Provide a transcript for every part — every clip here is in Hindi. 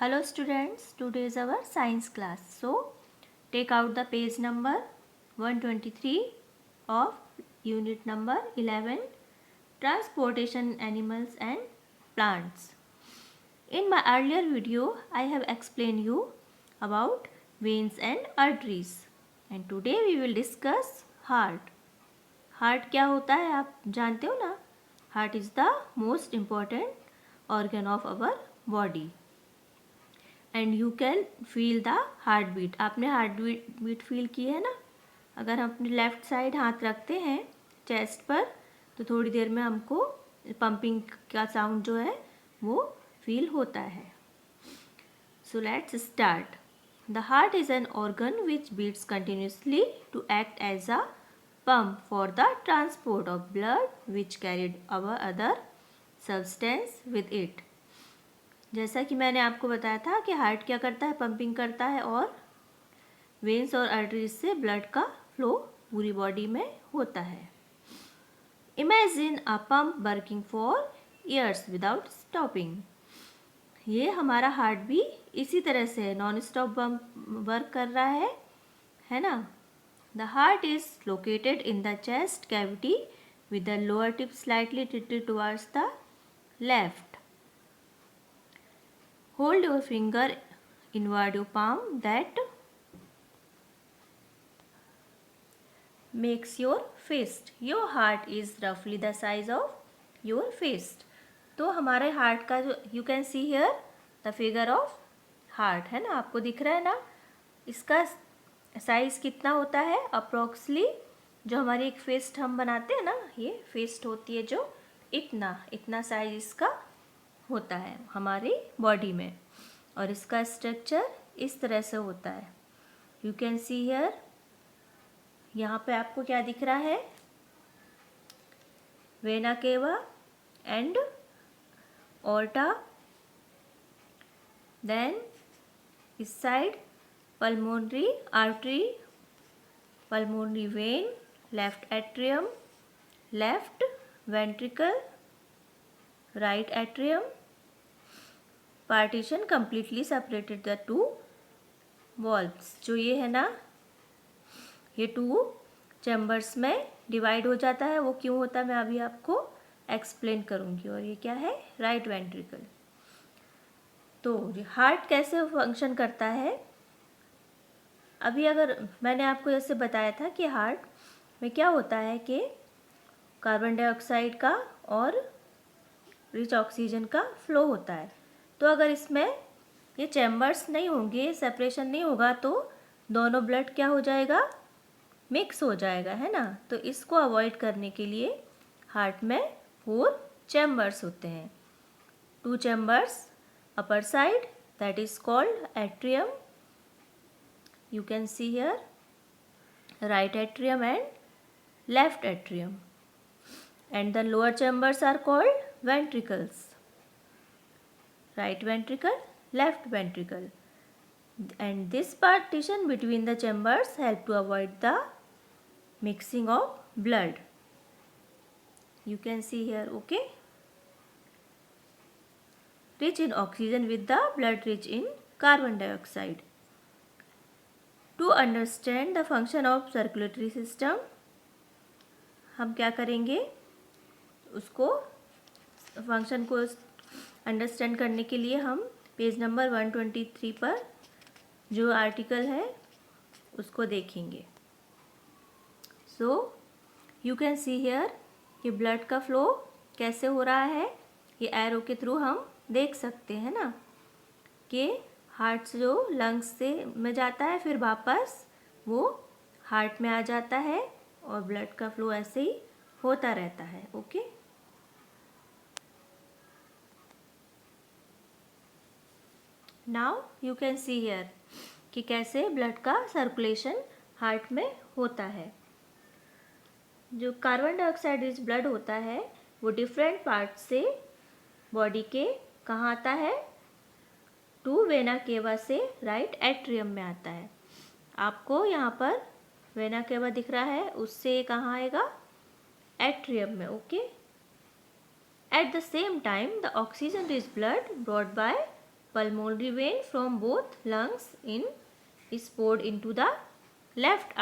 Hello students, today is our science class. So take out the page number 123 of unit number 11, transportation animals and plants. In my earlier video I have explained you about veins and arteries, and today we will discuss heart. Heart क्या होता है आप जानते हो ना? Heart is the most important organ of our body. And you can feel the heart beat. आपने हार्ट बीट फील की है ना? अगर हम अपने लेफ्ट साइड हाथ रखते हैं चेस्ट पर तो थोड़ी देर में हमको पंपिंग का साउंड जो है वो फील होता है. So let's start. The heart is an organ which beats continuously to act as a pump for the transport of blood which carried our other substance with it. जैसा कि मैंने आपको बताया था कि हार्ट क्या करता है, पंपिंग करता है और वेन्स और आर्टरीज से ब्लड का फ्लो पूरी बॉडी में होता है. Imagine a pump working for years without stopping. ये हमारा हार्ट भी इसी तरह से नॉन स्टॉप वर्क कर रहा है ना. The heart is located in the chest cavity with the lower tip slightly tilted towards the left. Hold your finger inward your palm that makes your fist. Your heart is roughly the size of your fist. तो हमारे हार्ट का जो you can see here the figure of heart है ना, आपको दिख रहा है ना. इसका साइज कितना होता है अप्रोक्सली? जो हमारी एक फिस्ट हम बनाते हैं ना, ये फिस्ट होती है जो इतना साइज इसका होता है हमारी बॉडी में, और इसका स्ट्रक्चर इस तरह से होता है. You can see here. यहाँ पे आपको क्या दिख रहा है? Vena cava and aorta. Then इस side pulmonary artery, pulmonary vein, left atrium, left ventricle, right atrium. Partition completely separated the two walls. जो ये है ना, ये टू चैम्बर्स में डिवाइड हो जाता है. वो क्यों होता है मैं अभी आपको एक्सप्लेन करूँगी. और ये क्या है? Right ventricle. तो हार्ट कैसे फंक्शन करता है? अभी अगर मैंने आपको जैसे बताया था कि हार्ट में क्या होता है कि कार्बन डाइऑक्साइड का और रिच ऑक्सीजन का फ्लो होता है. तो अगर इसमें ये चैम्बर्स नहीं होंगे, सेपरेशन नहीं होगा, तो दोनों ब्लड क्या हो जाएगा? मिक्स हो जाएगा, है ना. तो इसको अवॉइड करने के लिए हार्ट में 4 चैम्बर्स होते हैं. 2 chambers upper side that is called atrium. You can see here right atrium and left atrium. And the lower chambers are called ventricles. Right ventricle, left ventricle. And this partition between the chambers help to avoid the mixing of blood. You can see here, okay? Rich in oxygen with the blood rich in carbon dioxide. To understand the function of circulatory system, हम क्या करेंगे? उसको फंक्शन को अंडरस्टैंड करने के लिए हम पेज नंबर 123 पर जो आर्टिकल है उसको देखेंगे. So you can see here कि ब्लड का फ्लो कैसे हो रहा है. ये एरो के थ्रू हम देख सकते हैं ना कि हार्ट से जो लंग्स से में जाता है फिर वापस वो हार्ट में आ जाता है और ब्लड का फ्लो ऐसे ही होता रहता है. Okay. Now you can see here कि कैसे ब्लड का सर्कुलेशन हार्ट में होता है. जो कार्बन डाइऑक्साइड रिच ब्लड होता है वो डिफरेंट पार्ट से बॉडी के कहाँ आता है? टू वेना केवा से राइट एट्रियम में आता है. आपको यहाँ पर वेना केवा दिख रहा है, उससे कहाँ आएगा? एट्रियम में. Okay. At the same time, the oxygen-rich blood brought by pulmonary vein from both lungs is poured into the left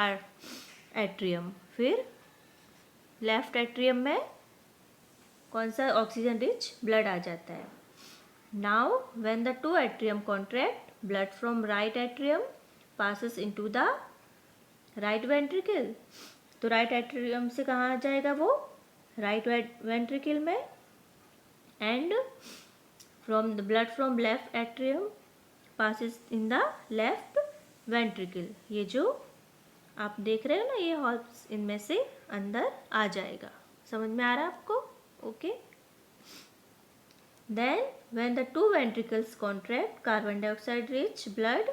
atrium. फिर लेफ्ट एट्रियम में कौन सा ऑक्सीजन रिच ब्लड आ जाता है. Now when the to atrium contract, blood from right atrium passes into the right ventricle. तो राइट एट्रियम से कहाँ आ जाएगा वो, राइट वेंट्रिकल में. And from the blood from left atrium passes in the left ventricle. ये जो आप देख रहे हो ना, ये हॉल्स इनमें से अंदर आ जाएगा. समझ में आ रहा है आपको? Okay. Then when the two ventricles contract, carbon dioxide rich blood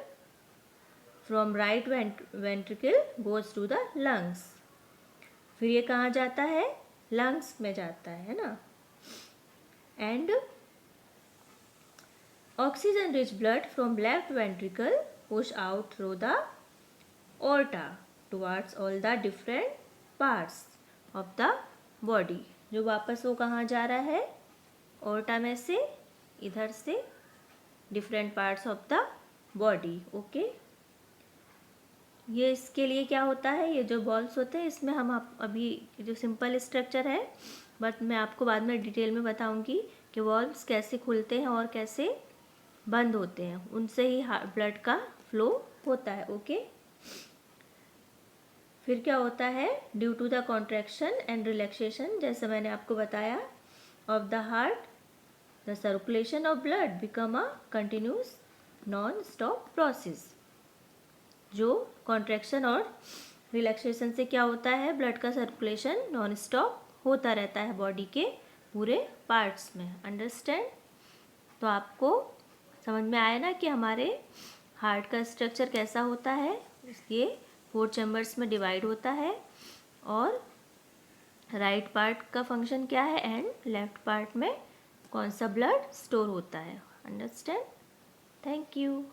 from right ventricle goes to the lungs. फिर ये कहाँ जाता है, लंग्स में जाता है ना. And oxygen rich blood from left ventricle push out through the aorta towards all the different parts of the body. जो वापस वो कहाँ जा रहा है, aorta में से इधर से different parts of the body. Okay. ये इसके लिए क्या होता है, ये जो बॉल्स होते हैं इसमें हम अभी जो सिंपल स्ट्रक्चर है, बट मैं आपको बाद में डिटेल में बताऊंगी कि वॉल्व्स कैसे खुलते हैं और कैसे बंद होते हैं. उनसे ही ब्लड का फ्लो होता है. ओके. फिर क्या होता है, due to the contraction and relaxation, जैसे मैंने आपको बताया, of the heart, the circulation of blood become a continuous non stop process. जो कॉन्ट्रैक्शन और रिलैक्सेशन से क्या होता है, ब्लड का सर्कुलेशन नॉन स्टॉप होता रहता है बॉडी के पूरे पार्ट्स में. अंडरस्टैंड? तो आपको समझ में आया ना कि हमारे हार्ट का स्ट्रक्चर कैसा होता है. ये 4 चैम्बर्स में डिवाइड होता है और राइट पार्ट का फंक्शन क्या है एंड लेफ्ट पार्ट में कौन सा ब्लड स्टोर होता है. अंडरस्टैंड? Thank you.